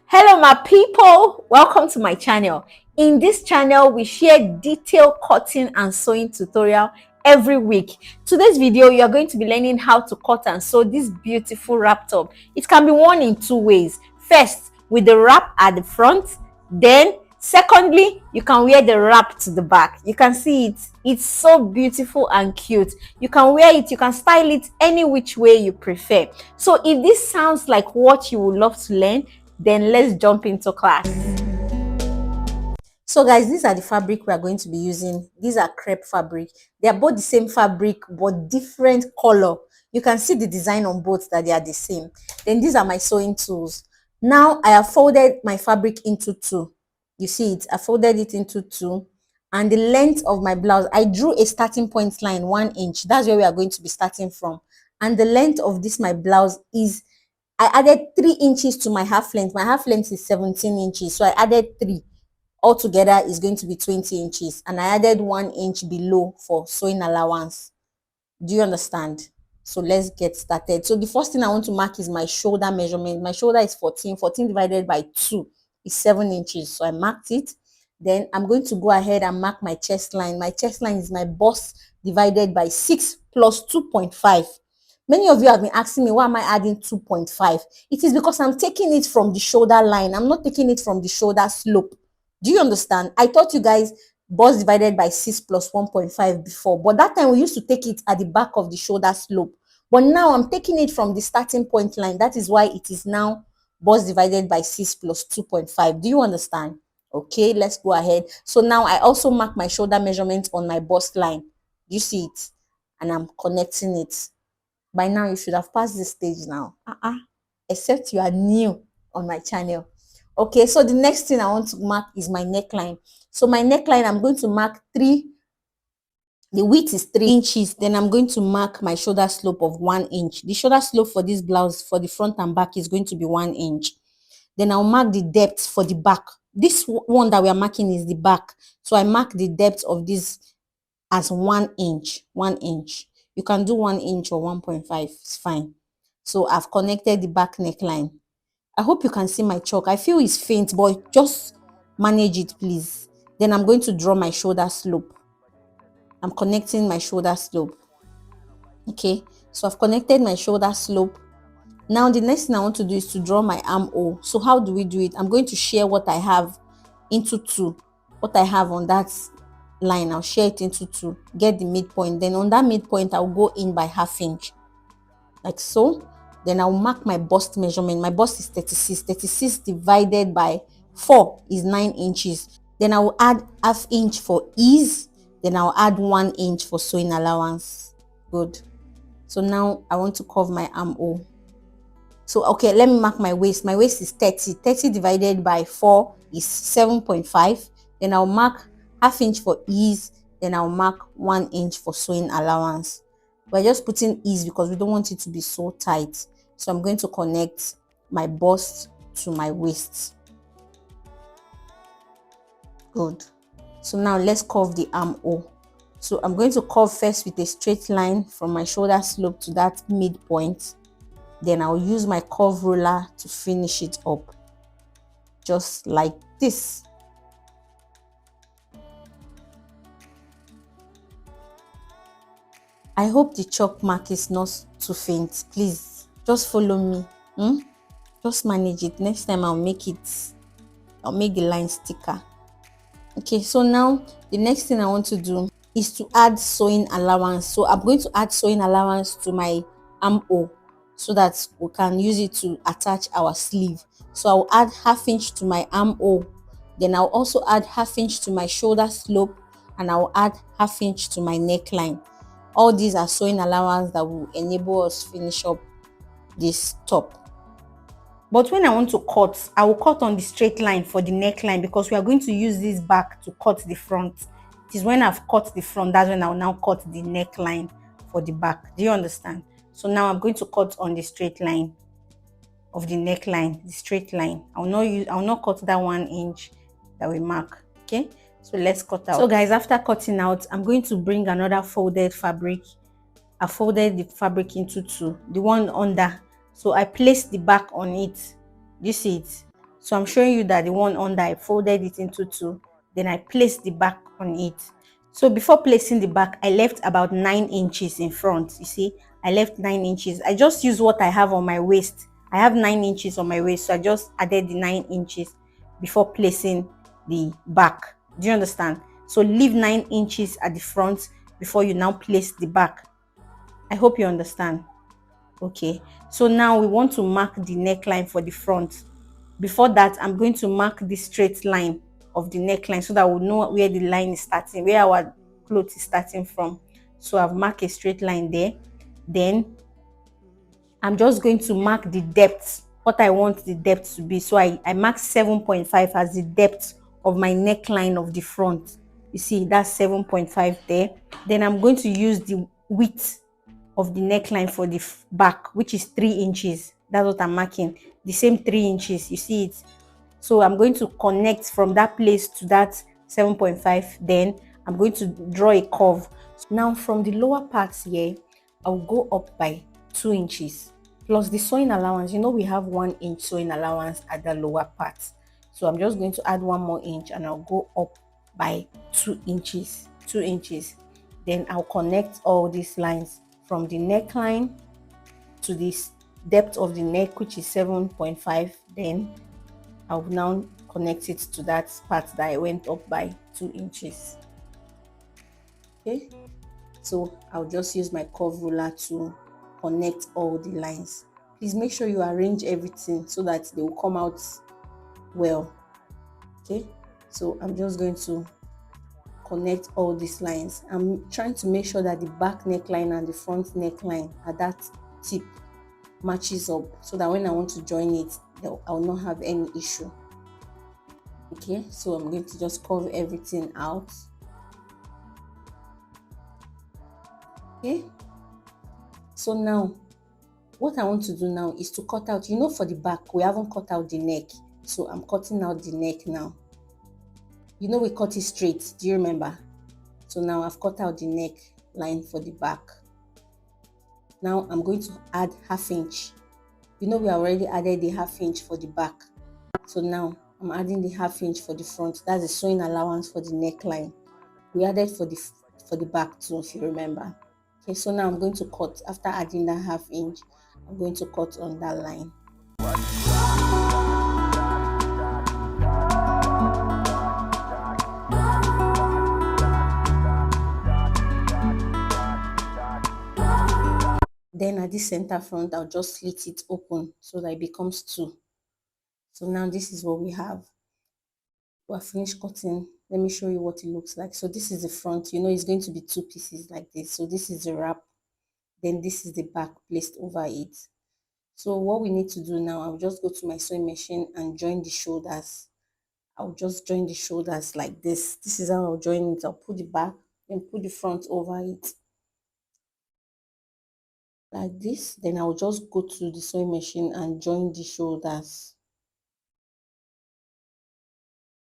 Hello my people, welcome to my channel. In this channel we share detailed cutting and sewing tutorial every week. Today's video you are going to be learning how to cut and sew this beautiful wrap top. It can be worn in two ways. First, with the wrap at the front, then secondly, you can wear the wrap to the back. You can see it's so beautiful and cute. You can wear it, you can style it any which way you prefer. So if this sounds like what you would love to learn, then let's jump into class. So guys, these are the fabric we are going to be using. These are crepe fabric. They are both the same fabric but different color. You can see the design on both that they are the same. Then these are my sewing tools. Now I have folded my fabric into two. You see it, I folded it into two. And the length of my blouse, I drew a starting point line 1 inch. That's where we are going to be starting from. And the length of this my blouse is, I added 3 inches to my half length. My half length is 17 inches. So I added 3. Altogether is going to be 20 inches. And I added 1 inch below for sewing allowance. Do you understand? So let's get started. So the first thing I want to mark is my shoulder measurement. My shoulder is 14. 14 divided by 2 is 7 inches. So I marked it. Then I'm going to go ahead and mark my chest line. My chest line is my bust divided by 6 plus 2.5. Many of you have been asking me, why am I adding 2.5? It is because I'm taking it from the shoulder line. I'm not taking it from the shoulder slope. Do you understand? I taught you guys bust divided by 6 plus 1.5 before, but that time we used to take it at the back of the shoulder slope. But now I'm taking it from the starting point line. That is why it is now bust divided by 6 plus 2.5. Do you understand? Okay, let's go ahead. So now I also mark my shoulder measurement on my bust line. You see it? And I'm connecting it. By now you should have passed this stage now, except you are new on my channel. Okay, so the next thing I want to mark is my neckline. So my neckline, I'm going to mark 3. The width is 3 inches. Then I'm going to mark my shoulder slope of 1 inch. The shoulder slope for this blouse for the front and back is going to be 1 inch. Then I'll mark the depth for the back. This one that we are marking is the back. So I mark the depth of this as 1 inch. 1 inch. You can do 1 inch or 1.5. It's fine. So I've connected the back neckline. I hope you can see my chalk. I feel it's faint, but just manage it, please. Then I'm going to draw my shoulder slope. I'm connecting my shoulder slope. Okay, so I've connected my shoulder slope. Now the next thing I want to do is to draw my armhole. So how do we do it? I'm going to share what I have into 2. What I have on that line, I'll share it into 2. Get the midpoint. Then on that midpoint, I'll go in by 1/2 inch. Like so. Then I'll mark my bust measurement. My bust is 36. 36 divided by 4 is 9 inches. Then I will add 1/2 inch for ease. Then I'll add 1 inch for sewing allowance. Good. So now I want to curve my armhole. So, okay, let me mark my waist. My waist is 30. 30 divided by 4 is 7.5. Then I'll mark 1/2 inch for ease. Then I'll mark 1 inch for sewing allowance. We're just putting ease because we don't want it to be so tight. So I'm going to connect my bust to my waist. Good. So now let's curve the armhole. So I'm going to curve first with a straight line from my shoulder slope to that midpoint. Then I'll use my curve ruler to finish it up. Just like this. I hope the chalk mark is not too faint. Please, just follow me. Just manage it. Next time I'll make the line thicker. Okay, so now the next thing I want to do is to add sewing allowance. So I'm going to add sewing allowance to my armhole so that we can use it to attach our sleeve. So I'll add 1/2 inch to my armhole. Then I'll also add 1/2 inch to my shoulder slope, and I'll add 1/2 inch to my neckline. All these are sewing allowance that will enable us finish up this top. But when I want to cut, I will cut on the straight line for the neckline because we are going to use this back to cut the front. It is when I've cut the front, that's when I'll now cut the neckline for the back. Do you understand? So now I'm going to cut on the straight line of the neckline, the straight line. I'll not cut that 1 inch that we mark. Okay, so let's cut out. So guys, after cutting out, I'm going to bring another folded fabric. I folded the fabric into 2, the one under. So I placed the back on it. You see it? So I'm showing you that the one under, I folded it into two, then I placed the back on it. So before placing the back, I left about 9 inches in front. You see, I left 9 inches. I just use what I have on my waist. I have 9 inches on my waist, so I just added the 9 inches before placing the back. Do you understand? So leave 9 inches at the front before you now place the back. I hope you understand. Okay, so now we want to mark the neckline for the front. Before that, I'm going to mark the straight line of the neckline so that we'll know where the line is starting, where our cloth is starting from. So I've marked a straight line there. Then I'm just going to mark the depth, what I want the depth to be. So I mark 7.5 as the depth of my neckline of the front. You see, that's 7.5 there. Then I'm going to use the width of the neckline for the back, which is 3 inches. That's what I'm marking. The same 3 inches. You see it? So I'm going to connect from that place to that 7.5. Then I'm going to draw a curve. Now from the lower parts here, I'll go up by 2 inches plus the sewing allowance. You know, we have 1 inch sewing allowance at the lower part. So I'm just going to add 1 more inch and I'll go up by 2 inches. 2 inches. Then I'll connect all these lines from the neckline to this depth of the neck, which is 7.5. Then I'll now connect it to that part that I went up by 2 inches. Okay, so I'll just use my curve ruler to connect all the lines. Please make sure you arrange everything so that they will come out well. Okay, so I'm just going to connect all these lines. I'm trying to make sure that the back neckline and the front neckline at that tip matches up so that when I want to join it, I'll not have any issue. Okay, so I'm going to just curve everything out. Okay, so now what I want to do now is to cut out, you know, for the back we haven't cut out the neck, so I'm cutting out the neck now. You know, we cut it straight, do you remember? So now I've cut out the neck line for the back. Now I'm going to add 1/2 inch. You know, we already added the 1/2 inch for the back, so now I'm adding the 1/2 inch for the front. That's the sewing allowance for the neckline. We added for the back too, if you remember. Okay, so now I'm going to cut. After adding that 1/2 inch, I'm going to cut on that line. Then at this center front, I'll just slit it open so that it becomes 2. So now this is what we have. We're finished cutting. Let me show you what it looks like. So this is the front. You know, it's going to be 2 pieces like this. So this is the wrap. Then this is the back placed over it. So what we need to do now, I'll just go to my sewing machine and join the shoulders. I'll just join the shoulders like this. This is how I'll join it. I'll put the back and put the front over it like this. Then I'll just go to the sewing machine and join the shoulders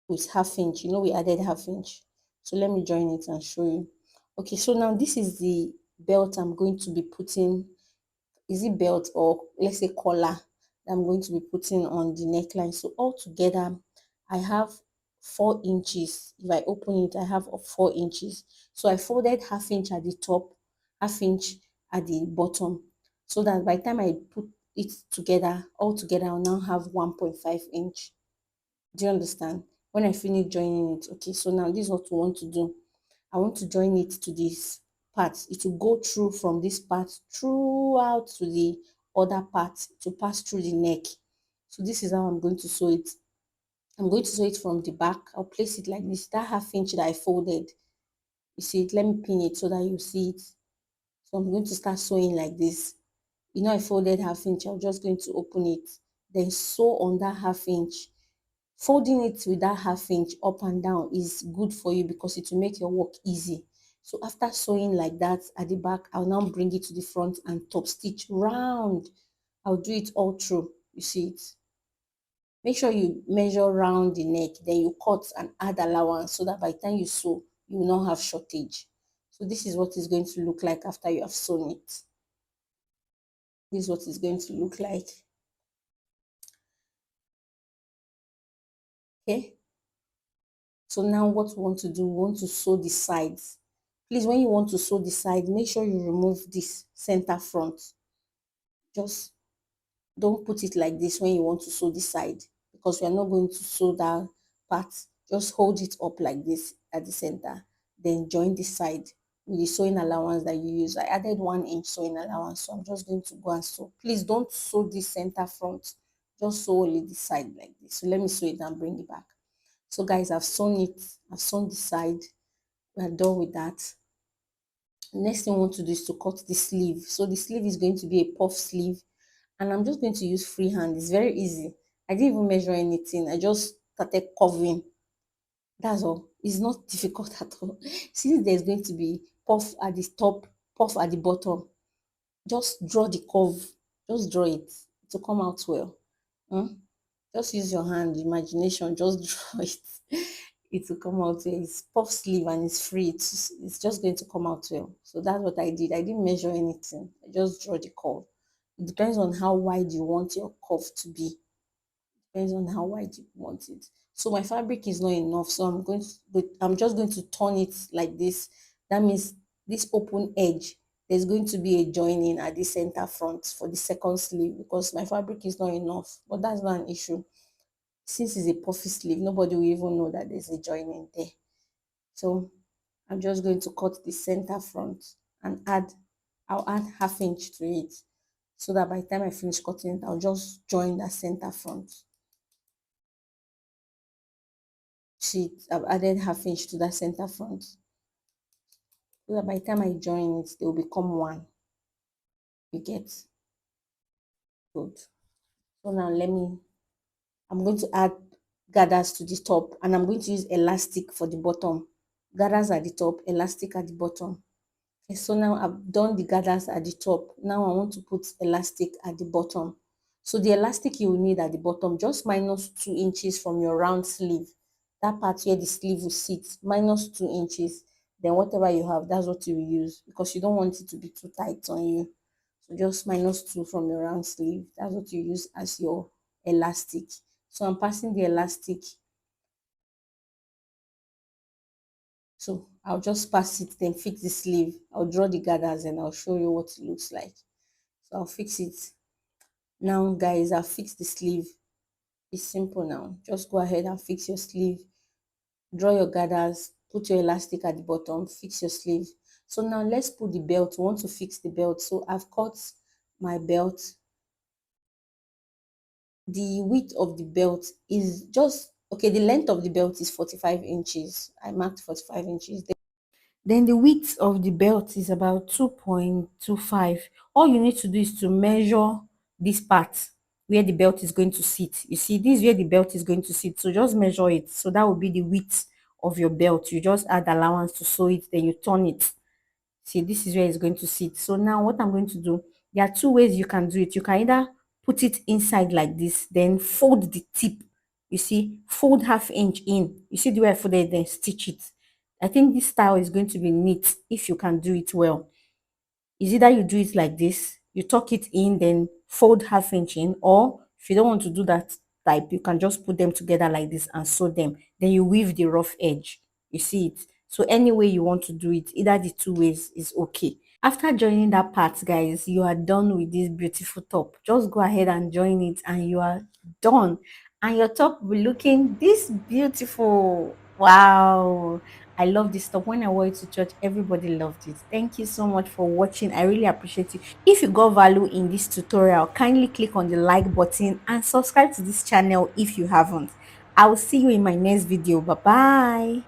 with 1/2 inch. You know, we added 1/2 inch. So let me join it and show you. Okay, so now this is the belt I'm going to be putting. Is it belt or let's say collar that I'm going to be putting on the neckline? So all together I have 4 inches. If I open it, I have 4 inches. So I folded 1/2 inch at the top, 1/2 inch at the bottom, so that by the time I put it together, all together, I'll now have 1.5 inch. Do you understand? When I finish joining it, okay, so now this is what we want to do. I want to join it to this part. It will go through from this part throughout to the other part to pass through the neck. So this is how I'm going to sew it. I'm going to sew it from the back. I'll place it like this. That 1/2 inch that I folded, you see it, let me pin it so that you see it. So I'm going to start sewing like this. You know, I folded 1/2 inch. I'm just going to open it, then sew on that 1/2 inch. Folding it with that 1/2 inch up and down is good for you because it will make your work easy. So after sewing like that at the back, I'll now bring it to the front and top stitch round. I'll do it all through. You see it? Make sure you measure round the neck, then you cut and add allowance so that by the time you sew, you will not have shortage. So this is what it's going to look like after you have sewn it. This is what it's going to look like. Okay. So now what we want to do, we want to sew the sides. Please, when you want to sew the side, make sure you remove this center front. Just don't put it like this when you want to sew the side, because we are not going to sew that part. Just hold it up like this at the center, then join the side with the sewing allowance that you use. I added 1 inch sewing allowance, so I'm just going to go and sew. Please don't sew the center front, just sew only the side like this. So let me sew it and bring it back. So guys, I've sewn it, I've sewn the side. We are done with that. Next thing I want to do is to cut the sleeve. So the sleeve is going to be a puff sleeve, and I'm just going to use freehand. It's very easy. I didn't even measure anything. I just started covering. That's all. It's not difficult at all. Since there's going to be puff at the top, puff at the bottom, just draw the curve. Just draw it to come out well. Hmm? Just use your hand, imagination, just draw it. It will come out well. It's puff sleeve and it's free. It's just going to come out well. So that's what I did. I didn't measure anything. I just draw the curve. It depends on how wide you want your curve to be. Depends on how wide you want it. So my fabric is not enough. So I'm just going to turn it like this. That means this open edge, there's going to be a joining at the center front for the second sleeve, because my fabric is not enough. But that's not an issue. Since it's a puffy sleeve, nobody will even know that there's a joining there. So I'm just going to cut the center front and I'll add 1/2 inch to it, so that by the time I finish cutting it, I'll just join that center front. See, I've added 1/2 inch to that center front, so that by the time I join it, they will become one. You get? Good. So now I'm going to add gathers to the top, and I'm going to use elastic for the bottom. Gathers at the top, elastic at the bottom. Okay, so now I've done the gathers at the top. Now I want to put elastic at the bottom. So the elastic you will need at the bottom, just minus 2 inches from your round sleeve. That part where the sleeve will sit, minus 2 inches. Then whatever you have, that's what you will use, because you don't want it to be too tight on you. So just minus 2 from your round sleeve. That's what you use as your elastic. So I'm passing the elastic. So I'll just pass it, then fix the sleeve. I'll draw the gathers and I'll show you what it looks like. So I'll fix it. Now guys, I'll fix the sleeve. It's simple now. Just go ahead and fix your sleeve. Draw your gathers, put your elastic at the bottom, fix your sleeve. So now let's put the belt. We want to fix the belt. So I've cut my belt. The width of the belt is just, okay, the length of the belt is 45 inches. I marked 45 inches. Then the width of the belt is about 2.25. All you need to do is to measure this part where the belt is going to sit. You see, this is where the belt is going to sit. So just measure it. So that will be the width of your belt. You just add allowance to sew it, then you turn it. See, this is where it's going to sit. So now what I'm going to do, there are two ways you can do it. You can either put it inside like this, then fold the tip. You see, fold 1/2 inch in. You see the way I folded it, then stitch it. I think this style is going to be neat if you can do it well. Is either you do it like this, you tuck it in, then fold 1/2 inch in, or if you don't want to do that type, you can just put them together like this and sew them. Then you weave the rough edge. You see it? So any way you want to do it, either the two ways is okay. After joining that part, guys, you are done with this beautiful top. Just go ahead and join it and you are done. And your top will be looking this beautiful. Wow. I love this top. When I wore it to church, everybody loved it. Thank you so much for watching. I really appreciate it. If you got value in this tutorial, kindly click on the like button and subscribe to this channel if you haven't. I will see you in my next video. Bye bye.